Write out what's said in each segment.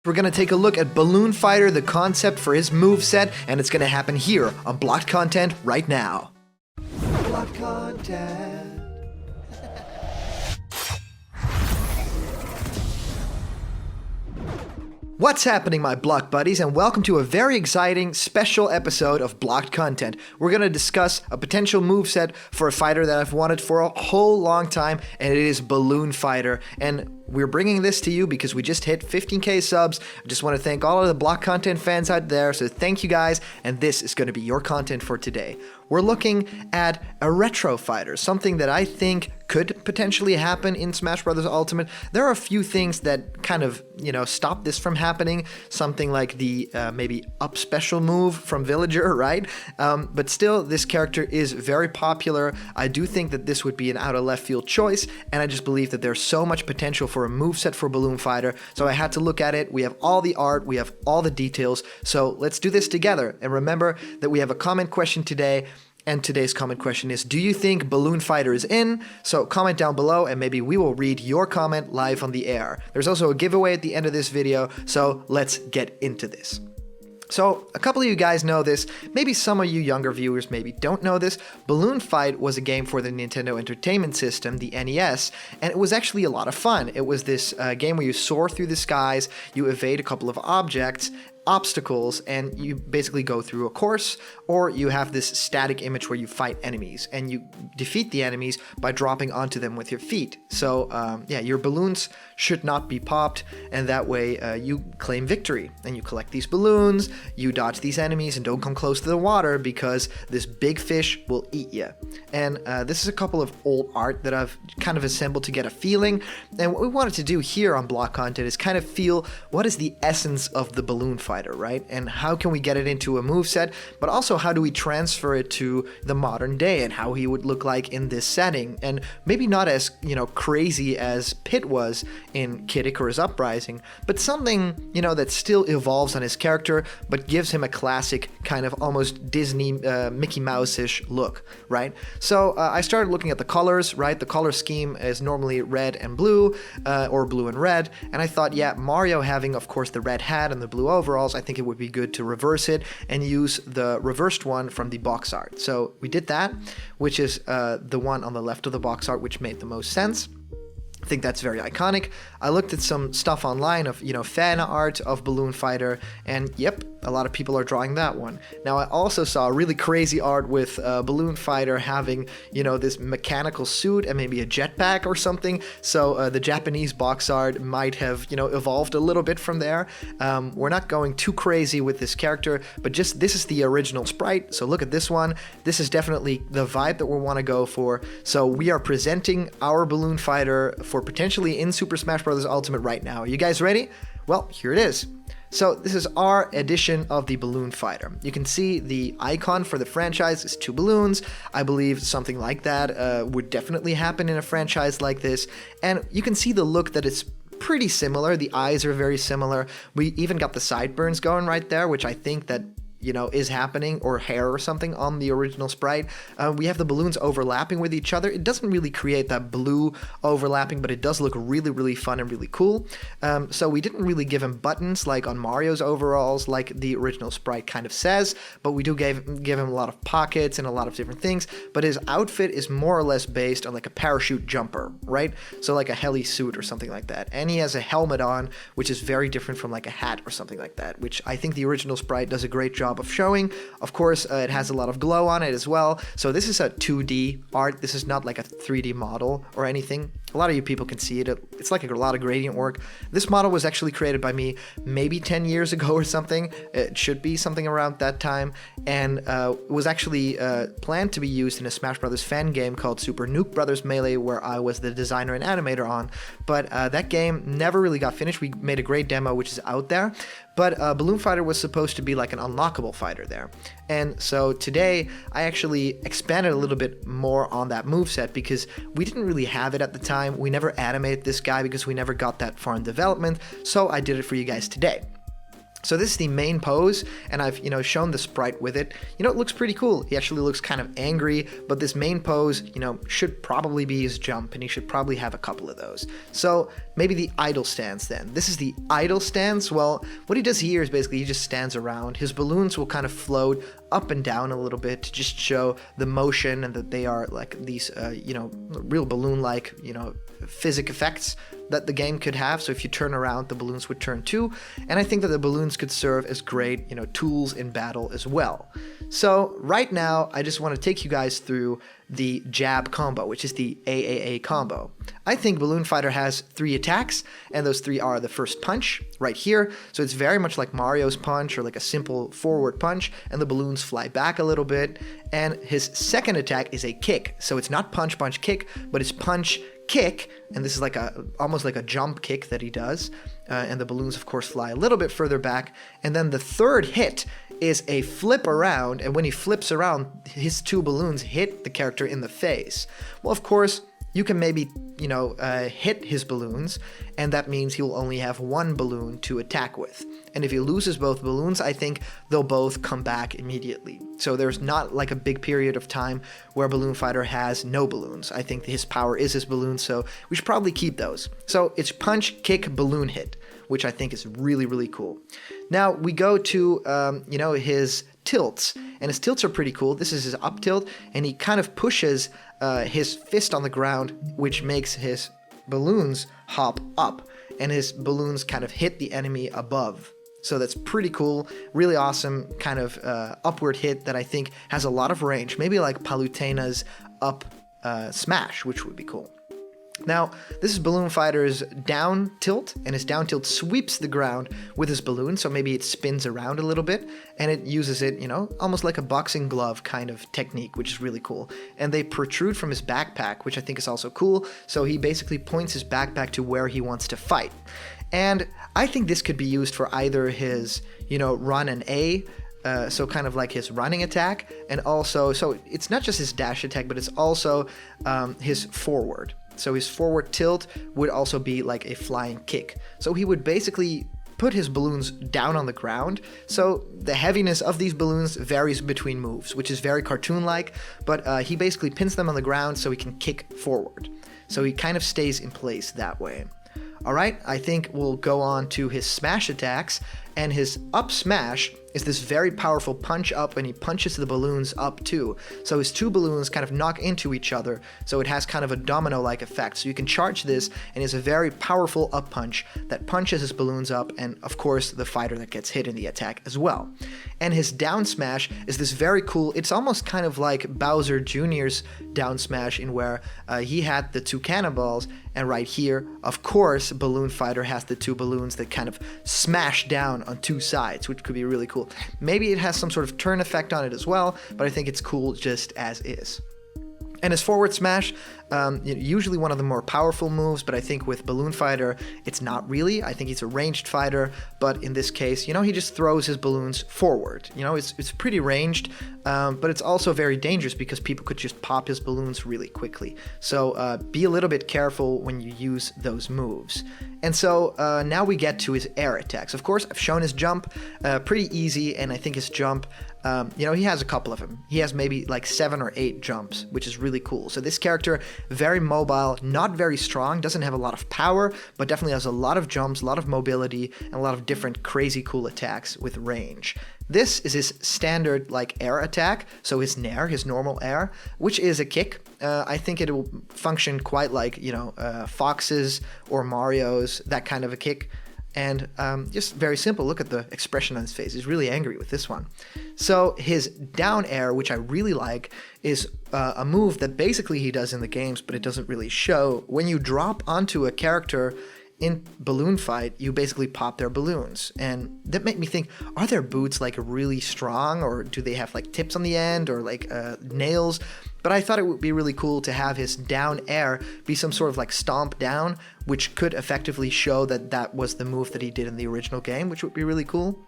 We're going to take a look at Balloon Fighter, the concept for his moveset, and it's going to happen here on Blocked Content right now. Blocked Content. What's happening, my Block buddies, and welcome to a very exciting special episode of Blocked Content. We're going to discuss a potential moveset for a fighter that I've wanted for a whole long time, and it is Balloon Fighter. And we're bringing this to you because we just hit 15k subs. I just want to thank all of the Block Content fans out there, so thank you guys, and this is going to be your content for today. We're looking at a retro fighter, something that I think could potentially happen in Smash Bros. Ultimate. There are a few things that kind of, stop this from happening. Something like the maybe up special move from Villager, right? But still, this character is very popular. I do think that this would be an out of left field choice, and I just believe that there's so much potential for a moveset for Balloon Fighter, so I had to look at it. We have all the art, we have all the details, so let's do this together. And remember that we have a comment question today. And today's comment question is, do you think Balloon Fighter is in? So comment down below and maybe we will read your comment live on the air. There's also a giveaway at the end of this video, so let's get into this. So a couple of you guys know this, maybe some of you younger viewers maybe don't know this. Balloon Fight was a game for the Nintendo Entertainment System, the NES, and it was actually a lot of fun. It was this game where you soar through the skies, you evade a couple of obstacles, and you basically go through a course, or you have this static image where you fight enemies, and you defeat the enemies by dropping onto them with your feet. So your balloons should not be popped, and that way you claim victory, and you collect these balloons, you dodge these enemies, and don't come close to the water because this big fish will eat you. And this is a couple of old art that I've kind of assembled to get a feeling, and what we wanted to do here on Block Content is kind of feel what is the essence of the Balloon Fighter, right? And how can we get it into a moveset, but also how do we transfer it to the modern day and how he would look like in this setting, and maybe not as, crazy as Pit was in Kid Icarus Uprising, but something, that still evolves on his character, but gives him a classic kind of almost Disney Mickey Mouse-ish look, right? So I started looking at the colors, right? The color scheme is normally red and blue, or blue and red, and I thought, yeah, Mario having, of course, the red hat and the blue overalls, I think it would be good to reverse it and use the reversed one from the box art. So we did that, which is the one on the left of the box art, which made the most sense. I think that's very iconic. I looked at some stuff online of, fan art of Balloon Fighter, and yep, a lot of people are drawing that one. Now, I also saw really crazy art with Balloon Fighter having, this mechanical suit and maybe a jetpack or something. So the Japanese box art might have, evolved a little bit from there. We're not going too crazy with this character, but just this is the original sprite. So look at this one. This is definitely the vibe that we want to go for. So we are presenting our Balloon Fighter for potentially in Super Smash Bros. Ultimate right now. Are you guys ready? Well, here it is. So this is our edition of the Balloon Fighter. You can see the icon for the franchise is 2 balloons. I believe something like that would definitely happen in a franchise like this. And you can see the look that it's pretty similar. The eyes are very similar. We even got the sideburns going right there, which I think that is happening, or hair or something on the original sprite. We have the balloons overlapping with each other. It doesn't really create that blue overlapping, but it does look really, really fun and really cool. So we didn't really give him buttons like on Mario's overalls, like the original sprite kind of says, but we do give him a lot of pockets and a lot of different things, but his outfit is more or less based on like a parachute jumper, right? So like a heli suit or something like that. And he has a helmet on, which is very different from like a hat or something like that, which I think the original sprite does a great job of showing. Of course, it has a lot of glow on it as well. So this is a 2D art. This is not like a 3D model or anything. A lot of you people can see it. It's like a lot of gradient work. This model was actually created by me maybe 10 years ago or something. It should be something around that time. And it was actually planned to be used in a Smash Bros. Fan game called Super Nuke Brothers Melee, where I was the designer and animator on. But that game never really got finished. We made a great demo, which is out there. But Balloon Fighter was supposed to be like an unlockable fighter there. And so today, I actually expanded a little bit more on that moveset because we didn't really have it at the time. We never animated this guy because we never got that far in development. So I did it for you guys today. So this is the main pose, and I've, shown the sprite with it. It looks pretty cool. He actually looks kind of angry, but this main pose, should probably be his jump, and he should probably have a couple of those. So maybe the idle stance then. This is the idle stance. Well, what he does here is basically he just stands around. His balloons will kind of float up and down a little bit to just show the motion and that they are like these, real balloon-like, physic effects that the game could have. So if you turn around, the balloons would turn too. And I think that the balloons could serve as great, tools in battle as well. So right now, I just want to take you guys through the jab combo, which is the AAA combo. I think Balloon Fighter has 3 attacks, and those 3 are the first punch right here. So it's very much like Mario's punch or like a simple forward punch, and the balloons fly back a little bit. And his second attack is a kick. So it's not punch, punch, kick, but it's punch, kick, and this is like almost like a jump kick that he does, and the balloons of course fly a little bit further back. And then the third hit is a flip around, and when he flips around, his 2 balloons hit the character in the face. Well, of course, you can maybe, hit his balloons, and that means he will only have 1 balloon to attack with. And if he loses both balloons, I think they'll both come back immediately. So there's not like a big period of time where Balloon Fighter has no balloons. I think his power is his balloons, so we should probably keep those. So it's punch, kick, balloon hit, which I think is really, really cool. Now we go to, his tilts, and his tilts are pretty cool. This is his up tilt, and he kind of pushes his fist on the ground, which makes his balloons hop up, and his balloons kind of hit the enemy above. So that's pretty cool, really awesome kind of upward hit that I think has a lot of range, maybe like Palutena's up smash, which would be cool. Now, this is Balloon Fighter's down tilt, and his down tilt sweeps the ground with his balloon, so maybe it spins around a little bit, and it uses it, almost like a boxing glove kind of technique, which is really cool. And they protrude from his backpack, which I think is also cool, so he basically points his backpack to where he wants to fight. And I think this could be used for either his, run and A, so kind of like his running attack, and also, so it's not just his dash attack, but it's also his forward. So his forward tilt would also be like a flying kick. So he would basically put his balloons down on the ground. So the heaviness of these balloons varies between moves, which is very cartoon-like, but he basically pins them on the ground so he can kick forward. So he kind of stays in place that way. All right, I think we'll go on to his smash attacks, and his up smash is this very powerful punch up, and he punches the balloons up too. So his 2 balloons kind of knock into each other, so it has kind of a domino-like effect. So you can charge this, and it's a very powerful up punch that punches his balloons up, and of course the fighter that gets hit in the attack as well. And his down smash is this very cool, it's almost kind of like Bowser Jr.'s down smash, in where he had the 2 cannonballs, and right here, of course, Balloon Fighter has the 2 balloons that kind of smash down on 2 sides, which could be really cool. Maybe it has some sort of turn effect on it as well, but I think it's cool just as is. And his forward smash, usually one of the more powerful moves, but I think with Balloon Fighter, it's not really. I think he's a ranged fighter, but in this case, he just throws his balloons forward. It's pretty ranged, but it's also very dangerous because people could just pop his balloons really quickly. So be a little bit careful when you use those moves. And so now we get to his air attacks. Of course, I've shown his jump, pretty easy, and I think his jump, he has a couple of them. He has maybe like 7 or 8 jumps, which is really cool. So this character, very mobile, not very strong, doesn't have a lot of power, but definitely has a lot of jumps, a lot of mobility, and a lot of different crazy cool attacks with range. This is his standard like air attack, so his nair, his normal air, which is a kick. I think it will function quite like, Fox's or Mario's, that kind of a kick. And just very simple. Look at the expression on his face. He's really angry with this one. So his down air, which I really like, is a move that basically he does in the games, but it doesn't really show. When you drop onto a character in Balloon Fight, you basically pop their balloons. And that made me think, are their boots like really strong, or do they have like tips on the end, or like nails? But I thought it would be really cool to have his down air be some sort of like stomp down, which could effectively show that that was the move that he did in the original game, which would be really cool.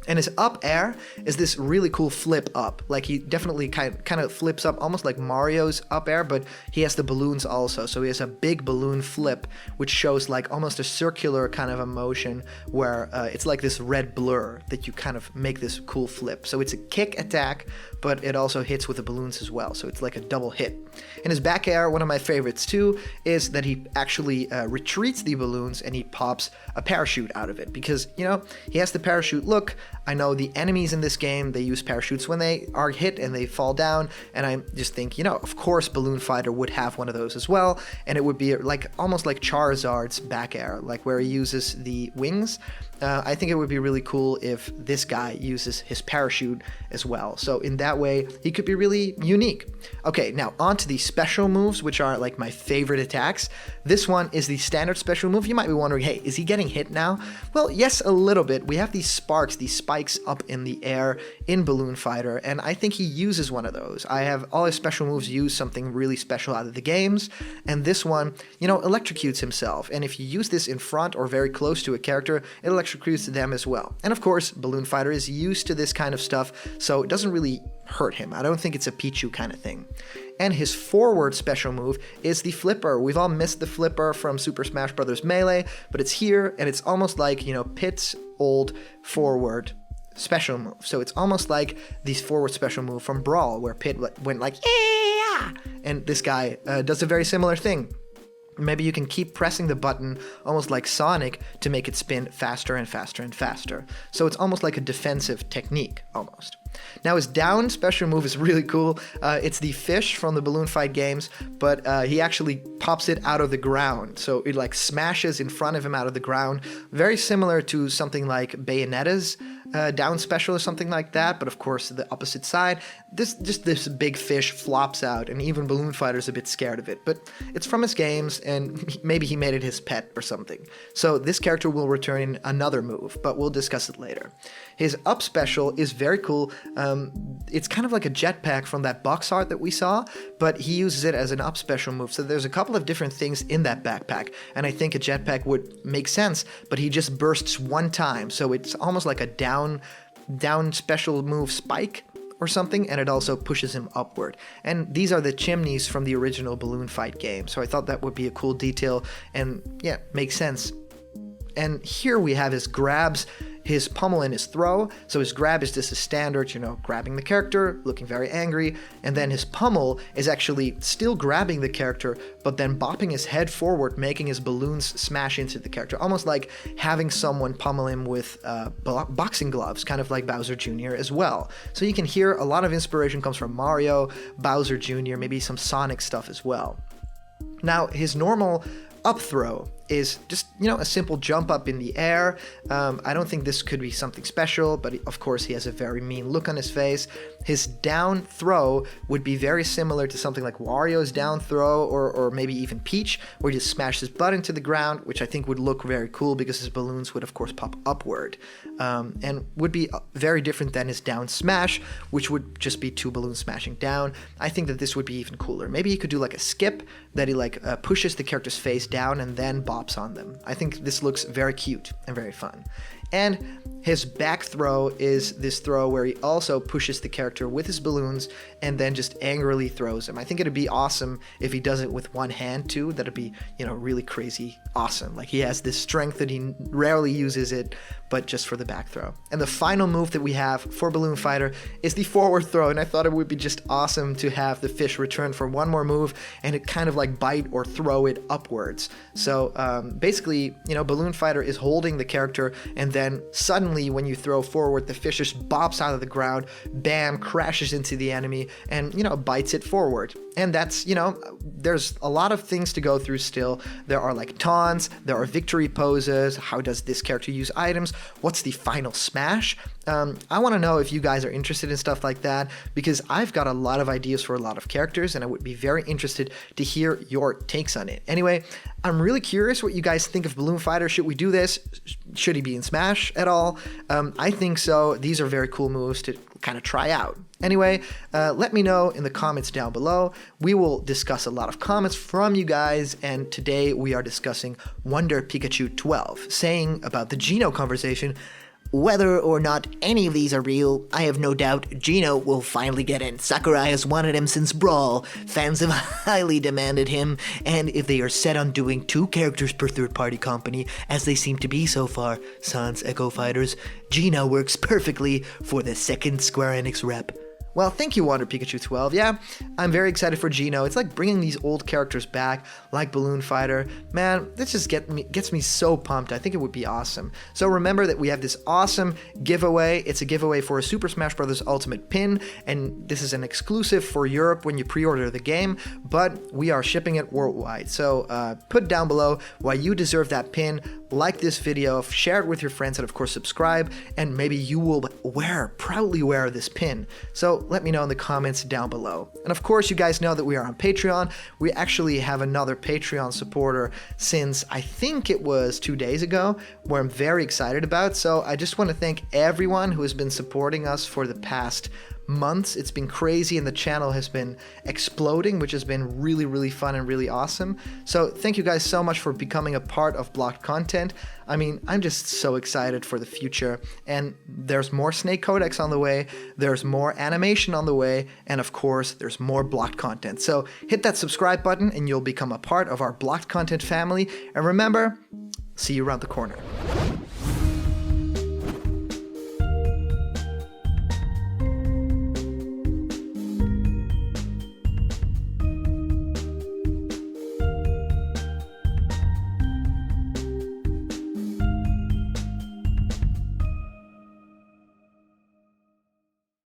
And his up air is this really cool flip up. Like he definitely kind of flips up almost like Mario's up air, but he has the balloons also. So he has a big balloon flip, which shows like almost a circular kind of a motion where it's like this red blur that you kind of make this cool flip. So it's a kick attack, but it also hits with the balloons as well. So it's like a double hit. And his back air, one of my favorites too, is that he actually retreats the balloons and he pops a parachute out of it because, you know, he has the parachute look. I know the enemies in this game, they use parachutes when they are hit and they fall down, and I just think, you know, of course Balloon Fighter would have one of those as well, and it would be like almost like Charizard's back air, like where he uses the wings. I think it would be really cool if this guy uses his parachute as well. So in that way, he could be really unique. Okay, now on to the special moves, which are like my favorite attacks. This one is the standard special move. You might be wondering, hey, is he getting hit now? Well, yes, a little bit. We have these sparks, these spikes up in the air in Balloon Fighter, and I think he uses one of those. I have all his special moves use something really special out of the games, and this one, you know, electrocutes himself. And if you use this in front or very close to a character, it electrocutes them as well. And of course, Balloon Fighter is used to this kind of stuff, so it doesn't really hurt him. I don't think it's a Pichu kind of thing. And his forward special move is the flipper. We've all missed the flipper from Super Smash Bros. Melee, but it's here, and it's almost like, you know, Pit's old forward special move. So it's almost like the forward special move from Brawl, where Pit went like, yeah! And this guy does a very similar thing. Maybe you can keep pressing the button almost like Sonic to make it spin faster and faster and faster. So it's almost like a defensive technique, almost. Now his down special move is really cool. It's the fish from the Balloon Fight games, but he actually pops it out of the ground. So it like smashes in front of him out of the ground. Very similar to something like Bayonetta's down special or something like that, but of course the opposite side. This big fish flops out, and even Balloon Fighter's a bit scared of it, but it's from his games, and maybe he made it his pet or something. So this character will return in another move, but we'll discuss it later. His up special is very cool. It's kind of like a jetpack from that box art that we saw, but he uses it as an up special move. So there's a couple of different things in that backpack, and I think a jetpack would make sense, but he just bursts one time. So it's almost like a down special move spike or something, and it also pushes him upward. And these are the chimneys from the original Balloon Fight game, so I thought that would be a cool detail, and yeah, makes sense. And here we have his grabs, his pummel, and his throw. So his grab is just a standard, you know, grabbing the character, looking very angry, and then his pummel is actually still grabbing the character, but then bopping his head forward, making his balloons smash into the character, almost like having someone pummel him with boxing gloves, kind of like Bowser Jr. as well. So you can hear a lot of inspiration comes from Mario, Bowser Jr., maybe some Sonic stuff as well. Now, his normal up throw is just, you know, a simple jump up in the air. I don't think this could be something special, but of course he has a very mean look on his face. His down throw would be very similar to something like Wario's down throw, or maybe even Peach, where he just smashes his butt into the ground, which I think would look very cool because his balloons would of course pop upward, and would be very different than his down smash, which would just be two balloons smashing down. I think that this would be even cooler. Maybe he could do like a skip that he like pushes the character's face down and then bops on them. I think this looks very cute and very fun. And his back throw is this throw where he also pushes the character with his balloons and then just angrily throws him. I think it'd be awesome if he does it with one hand too. That'd be, you know, really crazy awesome. Like he has this strength that he rarely uses it, but just for the back throw. And the final move that we have for Balloon Fighter is the forward throw, and I thought it would be just awesome to have the fish return for one more move and it kind of like bite or throw it upwards. So basically, you know, Balloon Fighter is holding the character, and then suddenly when you throw forward, the fish just bops out of the ground, bam, crashes into the enemy, and, you know, bites it forward. And that's, you know, there's a lot of things to go through still. There are like taunts, there are victory poses, how does this character use items, what's the final smash? I want to know if you guys are interested in stuff like that, because I've got a lot of ideas for a lot of characters, and I would be very interested to hear your takes on it. Anyway, I'm really curious what you guys think of Balloon Fighter. Should we do this? Should he be in Smash at all? I think so. These are very cool moves to kind of try out. Anyway, let me know in the comments down below. We will discuss a lot of comments from you guys, and today we are discussing Wonder Pikachu 12, saying about the Geno conversation, Whether or not any of these are real, I have no doubt Gino will finally get in. Sakurai has wanted him since Brawl. Fans have highly demanded him, and if they are set on doing 2 characters per third-party company, as they seem to be so far, sans Echo Fighters, Gino works perfectly for the second Square Enix rep. Well, thank you, Wander Pikachu 12. Yeah, I'm very excited for Gino. It's like bringing these old characters back, like Balloon Fighter. Man, this just gets me so pumped. I think it would be awesome. So remember that we have this awesome giveaway. It's a giveaway for a Super Smash Bros. Ultimate pin, and this is an exclusive for Europe when you pre-order the game, but we are shipping it worldwide. So put down below why you deserve that pin. Like this video, share it with your friends, and of course subscribe, and maybe you will proudly wear this pin. So let me know in the comments down below. And of course, you guys know that we are on Patreon. We actually have another Patreon supporter since I think it was 2 days ago, where I'm very excited about. So I just want to thank everyone who has been supporting us for the past months. It's been crazy, and the channel has been exploding, which has been really, really fun and really awesome. So thank you guys so much for becoming a part of Blocked Content. I mean, I'm just so excited for the future, and there's more Snake Codex on the way, there's more animation on the way, and of course, there's more Blocked Content. So hit that subscribe button and you'll become a part of our Blocked Content family. And remember, see you around the corner.